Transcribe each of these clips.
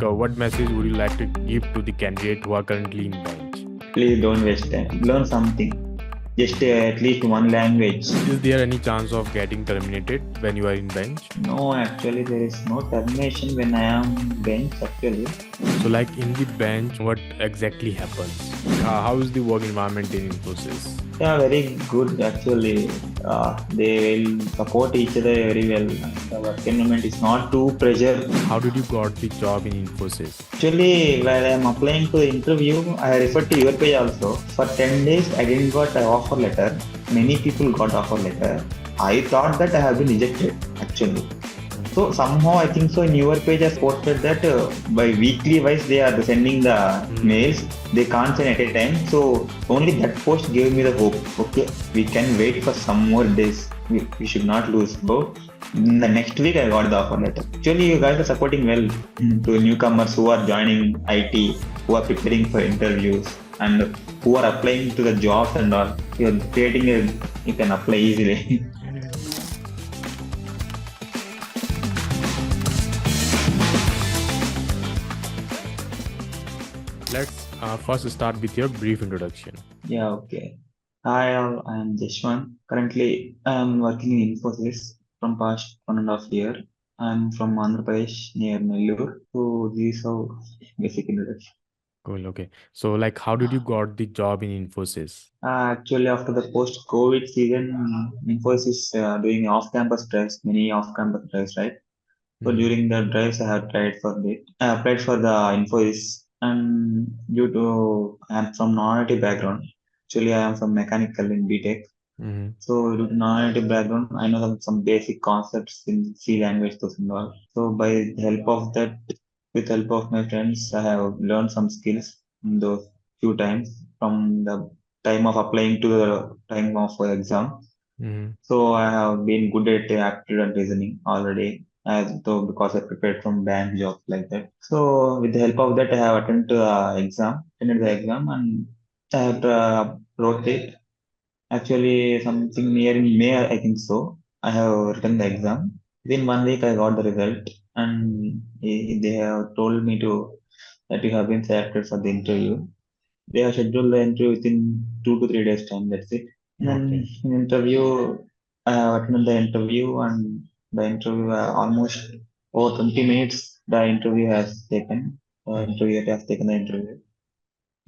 What message would you like to give to the candidate who are currently in bench? Please don't waste time. Learn something. Just at least one language. Is there any chance of getting terminated when you are in bench? No, actually, there is no termination when I am bench. Actually, So, like in the bench, what exactly happens? How is the work environment in Infosys? yeah, very good. Actually, they will support each other very well. The work environment is not too pressure. How did you got the job in Infosys? Actually, while I am applying to the interview, I referred to your page also. For 10 days, I didn't got an offer letter. Many people got offer letter. I thought that I have been rejected. Actually. So somehow I think so in your page has posted that by weekly wise they are sending the Hmm. mails. They can't send at a time. So only that post gave me the hope. Okay, we can wait for some more days. We should not lose hope. In the next week I got the offer letter. Actually, you guys are supporting well to newcomers who are joining IT, who are preparing for interviews, and who are applying to the jobs and all. You're creating a you can apply easily. Let's first start with your brief introduction. Yeah, okay. Hi, all. I am Jeshwan. Currently, I am working in Infosys from past 1.5 year. I am from Andhra Pradesh near Nellore. So these are basic introduction. Cool. Okay. So, like, how did you got the job in Infosys? Actually, after the post-COVID season, Infosys is doing off-campus drives, many off-campus drives, right? So Hmm. during the drives, I have tried for it. I applied for the Infosys, and due to I am from non-IT background. Actually, I am from mechanical in BTech. Hmm. So due to non-IT background, I know some basic concepts in C language those and all. So by the help of that, with help of my friends, I have learned some skills in those few times from the time of applying to the time of exam. Hmm. So I have been good at aptitude and reasoning already, as though because I prepared from bank jobs like that. So with the help of that, I have attended the exam, and I have wrote it. Actually, something near in May, I think so. I have written the exam. Within 1 week, I got the result, and they have told me to that you have been selected for the interview. They have scheduled the interview within 2 to 3 days time. That's it. And then Okay. in interview, I have attended the interview, and the interview almost over 20 minutes. The interview has taken. The Hmm. interviewer has taken the interview.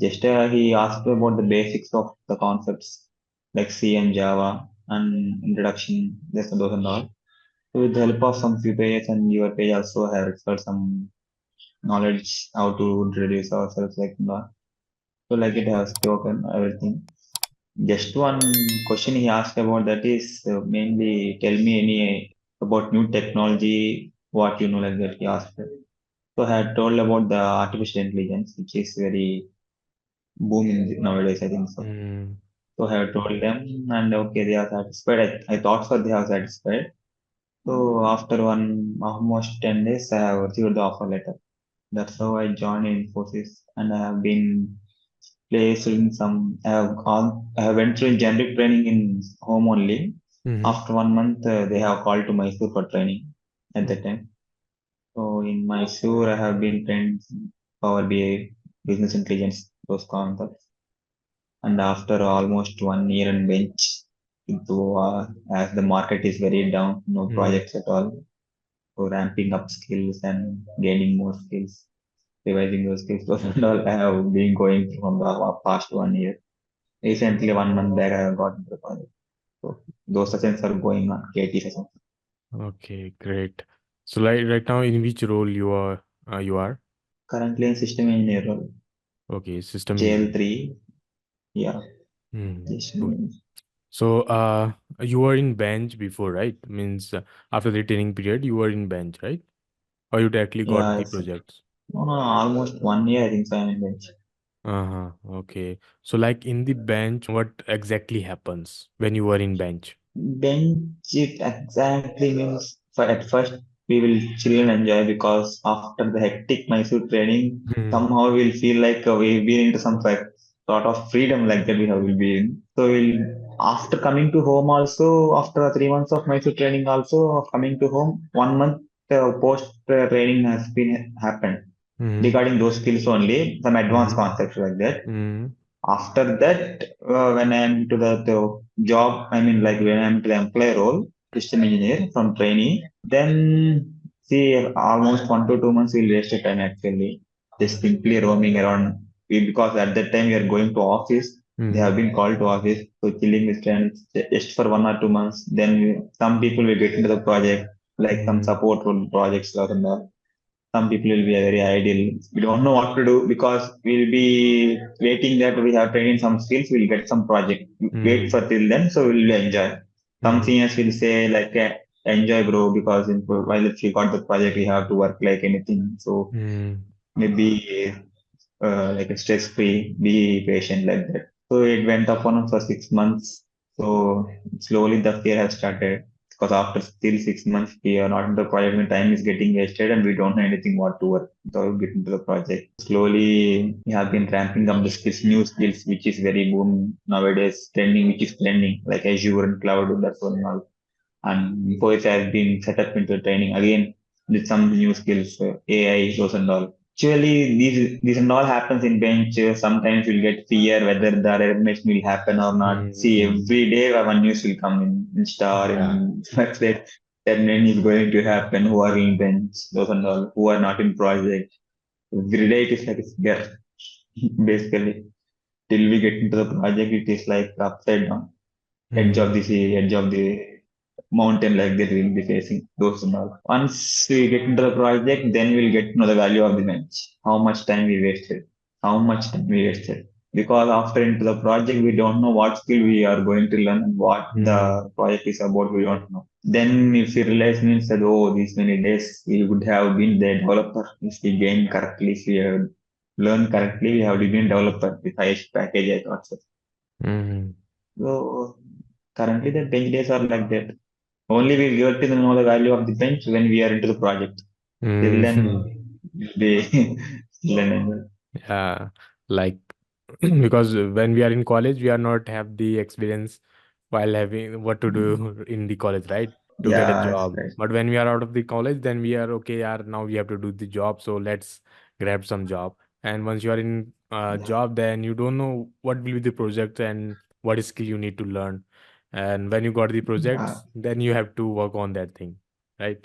Just he asked about the basics of the concepts like C and Java and introduction, this and those and all. So with the help of some few pages and your page also have referred some knowledge how to introduce ourselves like that. So like it has spoken everything. Just one question he asked about that is mainly tell me any about new technology, what you know like that he asked. So I had told about the artificial intelligence, which is very booming nowadays, I think so. Hmm. So I have told them, and okay, they are satisfied. I thought so they are satisfied. So after one almost 10 days, I have received the offer letter. That's how I joined Infosys, and I have been placed in some. I have went through generic training in home only. Hmm. After 1 month, they have called to Mysore for training at that time. So in Mysore, I have been trained Power BI, business intelligence, those concepts. And after almost 1 year in bench, into, as the market is very down, no Hmm. projects at all, so ramping up skills and gaining more skills, revising those skills, those and all I have been going from the past 1 year. Recently, 1 month back, I have got into the project. So those sessions are going on, KT sessions. Okay, great. So, like right now, in which role you are? You are Currently in system engineer role, okay. System engineer. JL3, yeah. Hmm. Yes, Cool. So, you were in bench before, right? Means after the training period, you were in bench, right? Or you directly got yeah, the it's, projects? no, no, almost 1 year, I think so I'm in bench. Uh-huh. Okay. So, like in the bench, what exactly happens when you were in bench? Bench it exactly means for at first we will chill and enjoy because after the hectic Mysore training, Hmm. somehow we'll feel like we've been into some sort of freedom like that we have will be in. So we'll after coming to home also after 3 months of Mysore training also of coming to home 1 month post training has been happened. Mm-hmm. regarding those skills only, some advanced Mm-hmm. concepts like that. Mm-hmm. After that, when I'm to the job, I mean, like when I'm to the employee role, system engineer from trainee, then see almost 1 to 2 months we'll waste the time actually, just simply roaming around. Because at that time we are going to office, they Mm-hmm. have been called to office, so chilling with friends just for 1 or 2 months. Then some people will get into the project, like some Mm-hmm. support role projects or something. Some people will be very idle. We don't know what to do because we'll be waiting that we have trained in some skills, we'll get some project. Wait Mm-hmm. for till then, so we'll enjoy. Some Mm-hmm. seniors will say like, enjoy bro, because while if you got the project, we have to work like anything. So Mm-hmm. maybe like a stress free, be patient like that. So it went up on for 6 months. So slowly the fear has started because after still 6 months we are not in the project when time is getting wasted and we don't know anything what to work to get into the project. Slowly we have been ramping up the skills, new skills which is very boom nowadays, trending, which is trending like Azure and cloud. That's one and Infosys has been set up into training again with some new skills, AI, those and all. Actually, these and all happens in bench. Sometimes you'll get fear whether the resignation will happen or not. See, Mm-hmm. every day one news will come in Insta or Yeah. in website that then is going to happen. Who are in bench, those and all, who are not in project. Every day it is like a scare. Basically, till we get into the project, it is like upside down, edge of Mm-hmm. the sea, edge of the mountain like that we'll be facing those and all. Once we get into the project, then we'll get to know the value of the bench. How much time we wasted. How much time we wasted. Because after into the project, we don't know what skill we are going to learn and what Mm-hmm. the project is about. We don't know. Then if we realize means that oh, these many days we would have been the developer if we gain correctly, if we have learned correctly, we have been developer with highest package. I thought so. Mm-hmm. So currently the bench days are like that. Only we get to know the value of the bench when we are into the project. Till Mm-hmm. then, they still and enjoy. Yeah, like because when we are in college, we are not have the experience while having what to do in the college, right? To get a Yeah, that's job. right. But when we are out of the college, then we are okay, yeah, now we have to do the job, so let's grab some job. And once you are in Yeah, job, then you don't know what will be the project and what skill you need to learn. And when you got the yeah, projects, then you have to work on that thing, right?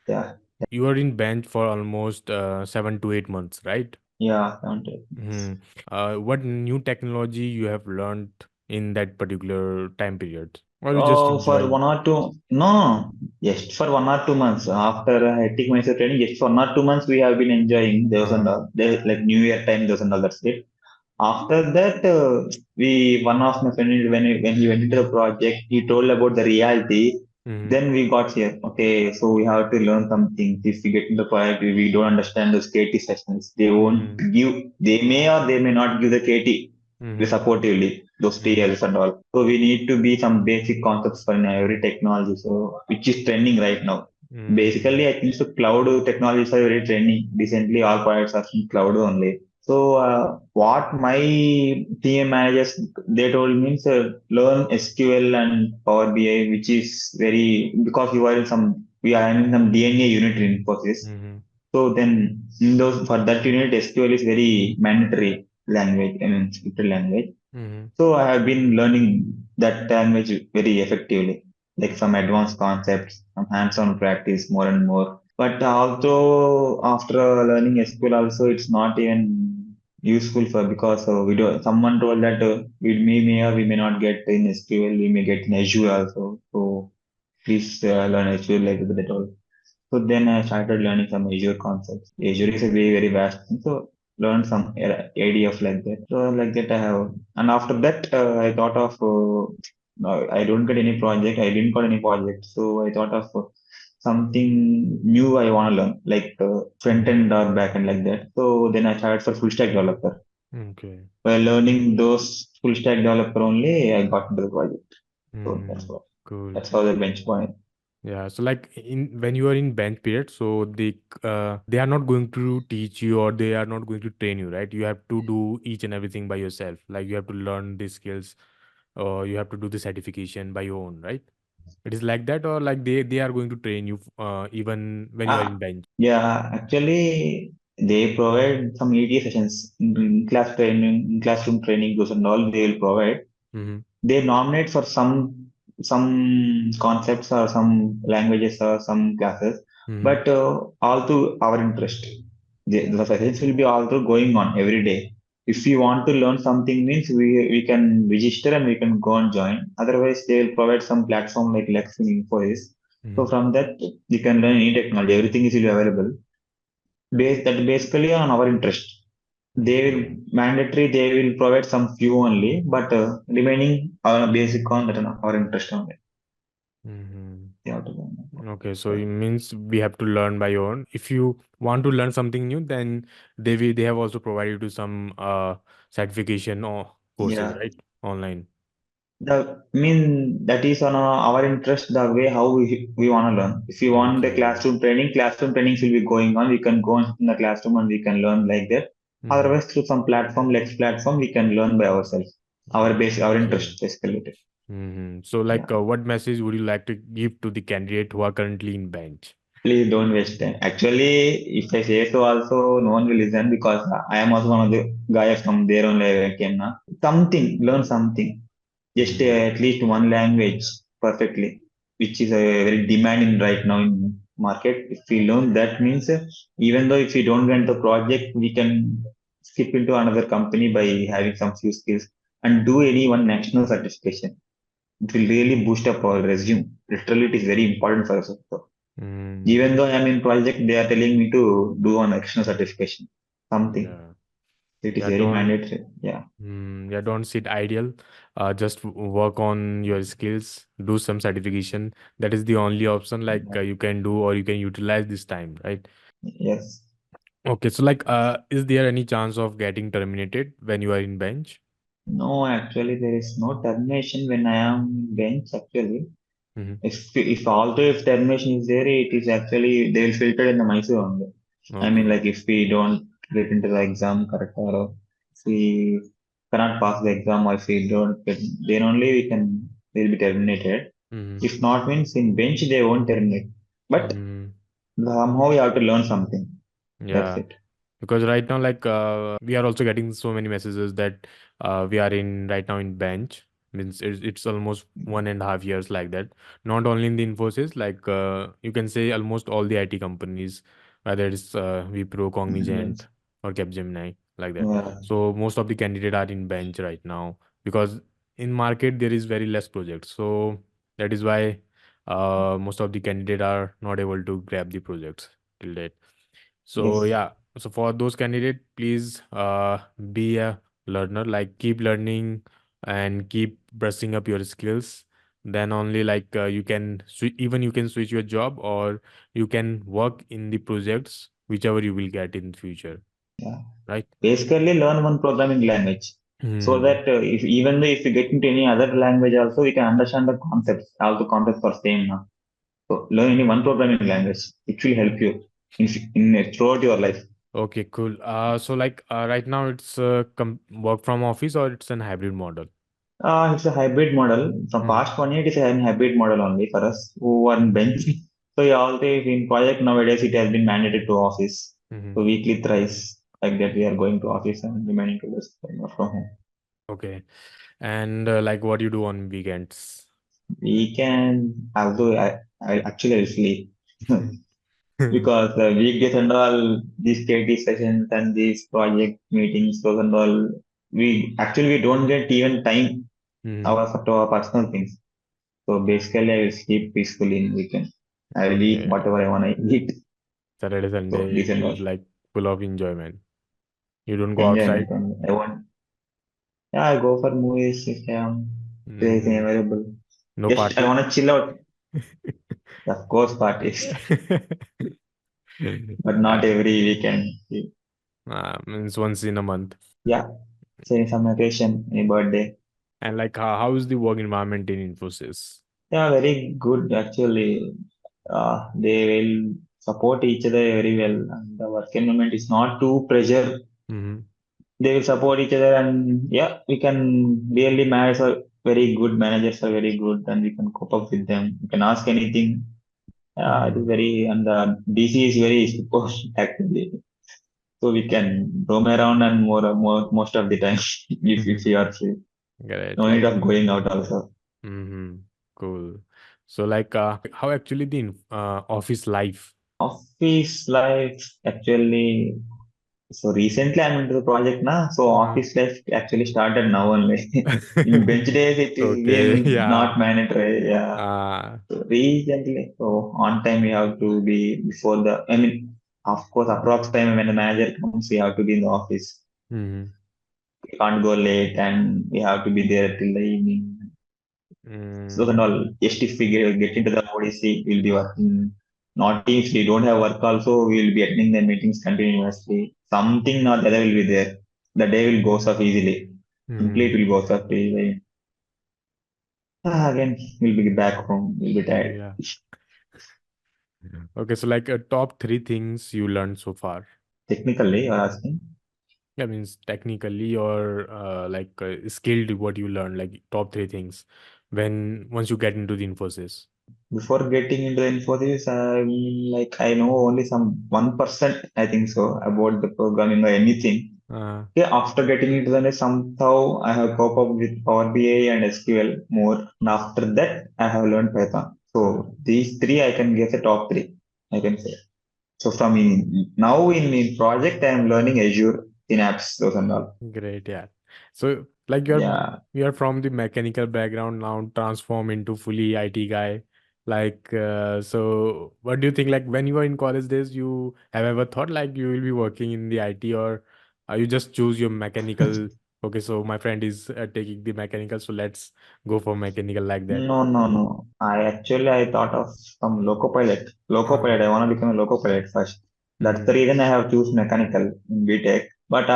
yeah, You are in bench for almost 7 to 8 months, right? yeah. Counted. Hmm. What new technology you have learned in that particular time period, or you just Oh, for enjoying? 1 or 2, no, just for 1 or 2 months. After hectic myself training, just for 1 or 2 months, we have been enjoying those and Uh-huh. all. They, like New Year time, those and all. That's it. After that, we one of my friend when he went into the project, he told about the reality. Mm-hmm. Then we got here. Okay, so we have to learn something. If we get in the project, we don't understand those KT sessions. They won't Mm-hmm. give. They may or they may not give the KT Mm-hmm. supportively. Those Mm-hmm. TLs and all. So we need to be some basic concepts for every technology. So which is trending right now. Mm-hmm. Basically, I think so. Cloud technologies are very trending. Recently, all products are in cloud only. So what my team managers they told me is learn SQL and Power BI, which is very because you are in some we are in some DNA unit in Infosys. Mm-hmm. So then in those for that unit SQL is very mandatory language, I mean scripted language. Mm-hmm. So I have been learning that language very effectively, like some advanced concepts, some hands-on practice more and more. But also after learning SQL, also it's not even useful for because we do. Someone told that we may or we may not get in SQL, we may get in Azure also. So please learn Azure like that all. So then I started learning some Azure concepts. Azure is a very, very vast thing. So learn some idea of like that. So like that I have. And after that, I thought of, no, I don't get any project. I didn't got any project. So I thought of something new I want to learn, like front Mm-hmm. end or back end like that. So then I started for full stack developer. Okay. By learning those full stack developer only, I got into the project. So Mm-hmm. Cool. that's how the bench point. Yeah, so like in when you are in bench period, so they are not going to teach you or they are not going to train you, right? You have to do each and everything by yourself. Like you have to learn the skills or you have to do the certification by your own, right? It is like that, or like they are going to train you even when you are Ah, in bench. yeah, actually. They provide some ETA sessions, in class training, in classroom training, those and all they will provide. Mm-hmm. They nominate for some concepts or some languages or some classes, Mm-hmm. but all to our interest. The sessions will be also going on every day. If we want to learn something, means we can register and we can go and join. Otherwise, they will provide some platform like Lex in Infosys. So Mm-hmm. from that, we can learn any technology. Everything is will be available. That basically on our interest. They will Okay. mandatory. They will provide some few only, but remaining basic on that our interest only. Mm-hmm. You have to learn. Okay, so it means we have to learn by your own. If you want to learn something new, then they have also provided you some certification or courses, Yeah, right? Online. the mean that is on our interest. The way how we want to learn. If you want the Okay. classroom trainings will be going on. We can go in the classroom and we can learn like that. Mm-hmm. Otherwise, through some platform, Lex platform, we can learn by ourselves. Our Okay. interest basically. Mm-hmm. So, like, Yeah. what message would you like to give to the candidate who are currently in bench? Please don't waste time. Actually, if I say so, also no one will listen because I am also one of the guys from there only I came now. Something, learn something. Just Mm-hmm. at least one language perfectly, which is very demanding right now in market. If we learn that means even though if we don't get the project, we can skip into another company by having some few skills and do any one national certification. It will really boost up our resume. Literally, it is very important for us. Mm, Even though I'm in project, they are telling me to do an external certification. Something. yeah. It is Yeah. very Don't. mandatory. Yeah. Yeah. Don't sit idle. Just work on your skills. Do some certification. That is the only option. Like you can do or you can utilize this time, right? Yes. Okay. So, like, is there any chance of getting terminated when you are in bench? No, actually, there is no termination when I am in bench. Actually, Mm-hmm. if although if termination is there, it is actually they will filter in the Mysore only. I mean, Okay. like if we don't get into the exam correct or if we cannot pass the exam or if we don't get, then only we can will be terminated. Mm-hmm. If not, means in bench they won't terminate. But Mm-hmm. somehow we have to learn something. That's Yeah. it. Because right now, like, we are also getting so many messages that we are in right now in bench. Means it's almost 1.5 years like that. Not only in the Infosys, like you can say almost all the IT companies, whether it's Wipro, Cognizant, Yes. or Capgemini, like that. Yeah. So most of the candidates are in bench right now because in market there is very less projects. So that is why most of the candidates are not able to grab the projects till date. So Yes. yeah, so for those candidates, please be a learner. Like keep learning and keep brushing up your skills. Then only like you can even you can switch your job or you can work in the projects whichever you will get in future, Yeah. right? Basically, learn one programming language so Hmm. that if even though if you get into any other language also, we can understand the concepts. All the concepts are same now. So learn any one programming language. It will help you in throughout your life. Okay, cool. So like right now it's work from office or it's an hybrid model. It's a hybrid model. From Hmm. past 1 year, it is a hybrid model only for us who are in bench. So yeah, all the in project nowadays, it has been mandated to office. Hmm. So weekly thrice like that, we are going to office and remaining to this from home. Okay, and like what do you do on weekends? Weekend, although I actually I'll sleep Hmm. because weekdays and all these KT sessions and these project meetings, those and all, we don't get even time Hmm. to our personal things. So basically, I will sleep peacefully in weekend. I will eat Okay. whatever I want to eat. Saturday, So Sunday, this and you all. like full of enjoyment. You don't go outside. Enjoyment only. I want. Yeah, I go for movies if there is Hmm. available. No Just I party. want to chill out. Of course, parties, but not Yeah, every weekend. means once in a month. Yeah, say some occasion, any birthday. And like, how is the work environment in Infosys? Yeah, very good actually. They will support each other very well, and the work environment is not too pressure. Mm-hmm. They will support each other, and yeah, we can really manage. Very good managers are very good, and we can cope up with them. You can ask anything. It is Mm-hmm. very, and the DC is very super actually. so we can roam around and most of the time if Mhm. we are free. Great. No need Like, of going out also. mm-hmm. Cool. So, like, how actually the office life? Office life actually. So recently I'm into the project now. So Uh, office life actually started now only. In bench days it is okay. been Yeah. not mandatory. Yeah. Uh, So recently, so on time we have to be before the. I mean, of course, approx time when the manager comes, we have to be in the office. mm-hmm. We can't go late, and we have to be there till the evening. So and Mm, all. Just if we get into the ODC, we'll be working. Not if we don't have work also, we will be attending the meetings continuously. Something or the other will be there. The day will go off easily. Simply it mm-hmm. will go off easily. Again, we'll be back home. We'll be tired. Yeah. Okay. So, like, top three things you learned so far. Technically, you're asking. Yeah, means technically or like skilled what you learn, like top three things when once you get into the Infosys. Before getting into Infosys, I know only some 1%, I think so, about the programming or anything. Uh, Yeah, after getting into the somehow I have cope up with Power BI and SQL more. And after that, I have learned Python. uh, So these three I can guess the top three, I can say. So from now in project, I am learning Azure, Synapse, those and all. Great, yeah. So like Yeah. you're from the mechanical background now transform into fully IT guy. Like so what do you think like when you were in college days you have ever thought like you will be working in the IT or you just choose your mechanical okay so my friend is taking the mechanical so let's go for mechanical like that. No, no, no. I thought of some loco pilot. Loco Uh, pilot. I want to become a loco pilot first. That's the mm, reason I have choose mechanical in BTech. But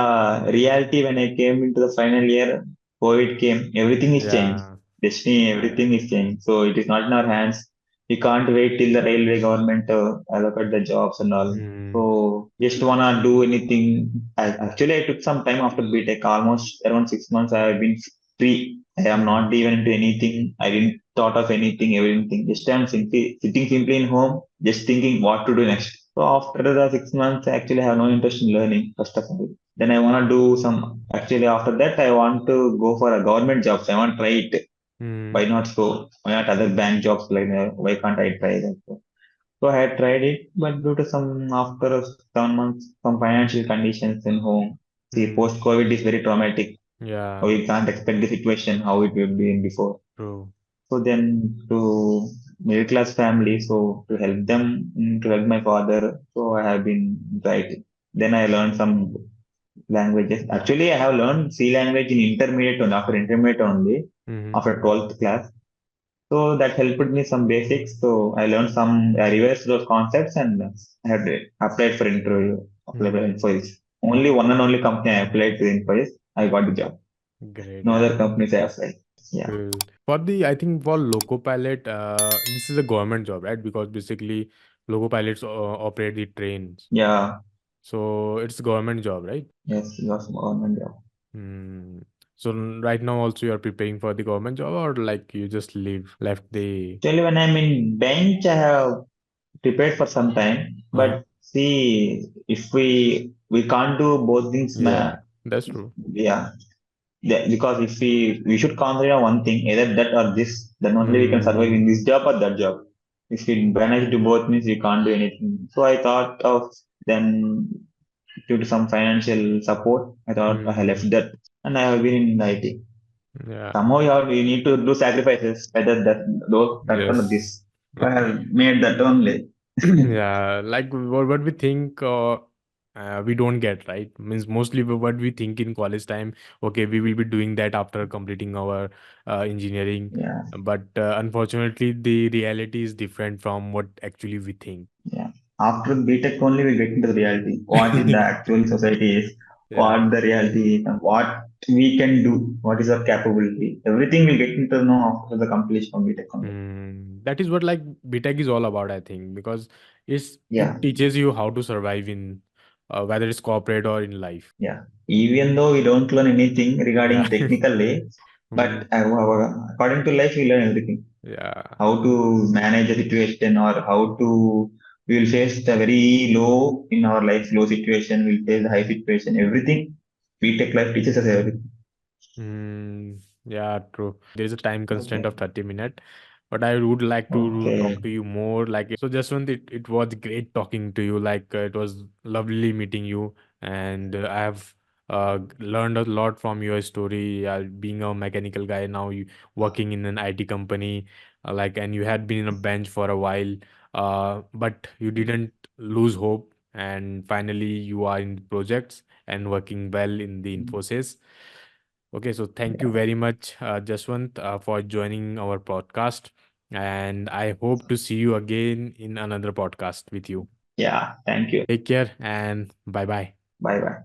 reality when I came into the final year, COVID came. Everything is changed. yeah. Destiny, everything is changed. So it is not in our hands. We can't wait till the railway government allocate the jobs and all. Mm, So just wanna do anything. Actually, I took some time after BTech. Almost around 6 months. I have been free. I am not mm, even into anything. I didn't thought of anything, everything. Just I'm simply sitting simply in home, just thinking what to do next. So after the 6 months, I actually have no interest in learning, first of all. Then I want to do some, actually after that, I want to go for a government jobs. I want to try it. Why mm, not so? Why not other bank jobs like why can't I try that? So I had tried it, but due to some, after 7 months, some financial conditions in home. See, mm, post-COVID is very traumatic. yeah, We can't expect the situation how it will be in before. true. So then to middle class family, so to help them, to help my father, so I have been writing. Then I learned some languages. Actually, I have learned C language in intermediate only, after intermediate only, Mm-hmm. after 12th class. So that helped me some basics. So I learned some, I reversed those concepts and I had applied for interview, applied for Mm, Infosys. Only one and only company I applied to Infosys, I got the job. great, No yeah. other companies I applied. Yeah. Cool. For the, I think for loco pilot, this is a government job, right? Because basically, loco pilots operate the trains, Yeah. so it's a government job, right? Yes, it was government job. Hmm. So right now, also you're preparing for the government job, or like you just left the. Actually, when I'm in bench, I have prepared for some time. Uh, But see, if we can't do both things, yeah, that's true. yeah. Because if we should concentrate on one thing, either that or this, then only we can survive Hmm. in this job or that job. If we manage to both means we can't do anything. So I thought of then due to some financial support, I thought I Hmm. left that and I have been in IT. Yeah. Somehow you need to do sacrifices, whether that or Yes. this. I have made that only. Yeah, like what we think we don't get, right? Means mostly what we think in college time, okay, we will be doing that after completing our engineering. Yeah, But unfortunately, the reality is different from what actually we think. yeah. After BTech only we get into the reality. What is the actual society is, Yeah. what the reality is, and what we can do, what is our capability. Everything we get into know after the completion of BTech only. That is what like BTech is all about, I think, because Yeah, it teaches you how to survive in whether it's corporate or in life. yeah. Even though we don't learn anything Yeah. regarding technically, but Mm, according to life we learn everything. yeah. How to manage a situation or how to We will face the very low in our life, low situation. We'll face the high situation. Everything. BTech life teaches us everything. Yeah, true. There is a time constraint of 30 minutes, but I would like to talk Okay. to you more. So Jaswant, it was great talking to you. It was lovely meeting you, and I have learned a lot from your story. Being a mechanical guy now, you working in an IT company, and you had been in a bench for a while, but you didn't lose hope, and finally you are in projects and working well in the Infosys. Okay, so thank you Yeah. very much, Jaswant, for joining our podcast. And I hope to see you again in another podcast with you. Yeah. Thank you. Take care and bye bye. Bye bye.